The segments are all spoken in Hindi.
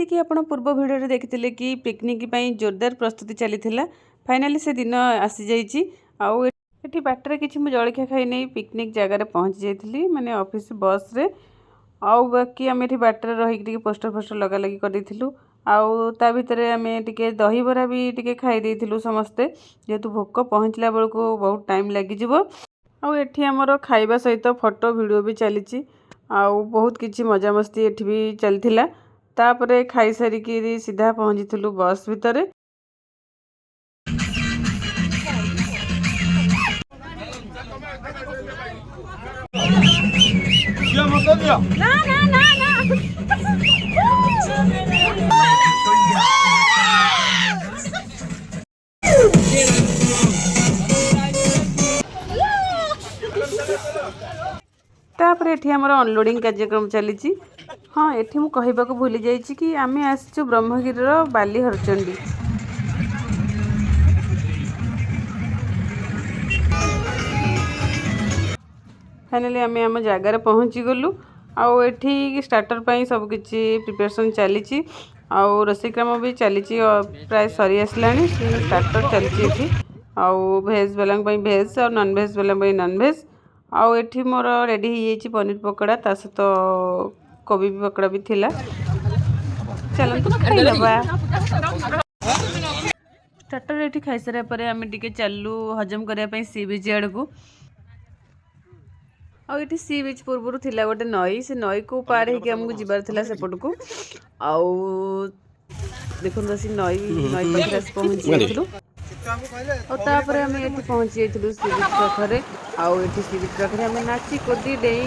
कि आपण पूर्व भिडियो देखिथिले कि पिकनिक पई जोरदार प्रस्तुति चलीथिला। फाइनली से दिन आसी जाइछि। आउ एठी बाटर किछि मु जळखिया खाइ नै पिकनिक जगह रे पहुंच जाइथिली माने ऑफिस बस रे। आउ बाकी आम एठी बाटर रही टिके पोस्टर फोस्टर लगा लगी कर दिथिलु। आउ ता भितरे आमे टिके दही बरा भी टिके खाइ देथिलु समस्ते, जेतु भोक पहुंचला बेलको बहुत टाइम लागि जिवो। आउ एठी हमरो खाइबा सहित फोटो वीडियो भी चलीछि। आउ बहुत किछि मजा मस्ती एठी भी चलथिला। तापरे खाई सारी की सीधा पहुंचीलु बस भितर। तापरे एठी हमर अनलोडिंग कार्यक्रम चलीछि। हाँ, एठी मु कहिबाको भूली जाइछि कि आमे आसिछु ब्रह्मगिरिर बाली हरचंडी। फाइनली आमे आम जगार पहुँची गलु। आउ एठी स्टार्टर पई सब किछि प्रिपरेशन चलीछि। आउ रोषेई क्रम भी चलीछि, प्राय सरी आसलानी। स्टार्टर चलीछि एठी। आउ भेज वाला पई भेज और नॉन भेज वाला पई नॉन भेज। आउ एठी मोर रेडी हो जाइछि पनीर पकोड़ा, ता सहित कोबी पकोड़ा भी थिला। चलंतु खाइ लबा। स्टार्टर एठी खाइ सारा परे आमे टिके चललु हजम करिया पई सी बीच आड़ को। आउ एठी सी बीच पूर्वरु थिला गोटे नई, से नई को पार हे कि हमकु जिबार थिला सेपट को। आउ देखुन सी नई पाखरे पहुंची गेलु। और तापरे हमें एठी पहुंची गेलु सी बीच पाखरे। आउ एठी सी बीच पाखरे हमें नाची कोदी डेई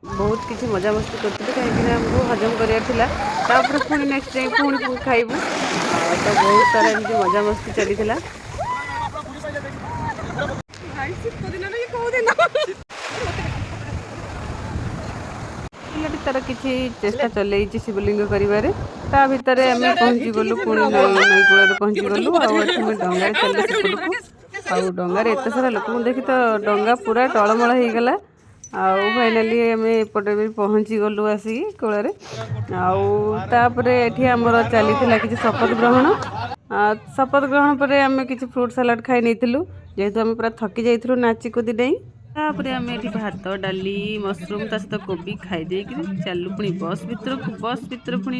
बहुत किछि मजा मस्ती करथिलु, काहे कि हमकु हजम करिया थिला। तापरे पुनी नेक्स्ट टाइम पुनी खाइबु। तो बहुत सारा एमती मजा मस्ती चलीथिला। तार किसी चेष्टा चलई शिवलिंग करिवारे। ता भितरे आमे पहुंची गलु पुणी नई कूल पहुंची गलु। डंगार चल सेपटू। आउ डंगार एत सारा लोक देखी तो डंगा पूरा टलमल हो गला। आउ फाइनाली आमे एपटे भी पहुंची गलु आसी कूल। आउ तापरे एठी हमर चलीथिला किछि शपथ ग्रहण। शपथ ग्रहण पर आमे किछि फ्रूट सलाड खाइ नैथिलु, जेहेतु आमे पूरा थकी जाइथिलु नाची कुदी डेई। तापरे आमे एठी भात डाली मशरूम ता सहित कोबी खाइ देई कि चलु पुणी बस भितर को। बस भितर पुणी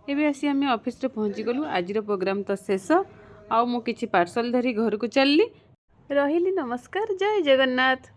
एबे आसी आमे ऑफिस रे पहुंची गलु। आजिर प्रोग्राम तो शेष। आउ मु किछि पार्सल धरी घर को चलली। रहिली। नमस्कार। जय जगन्नाथ।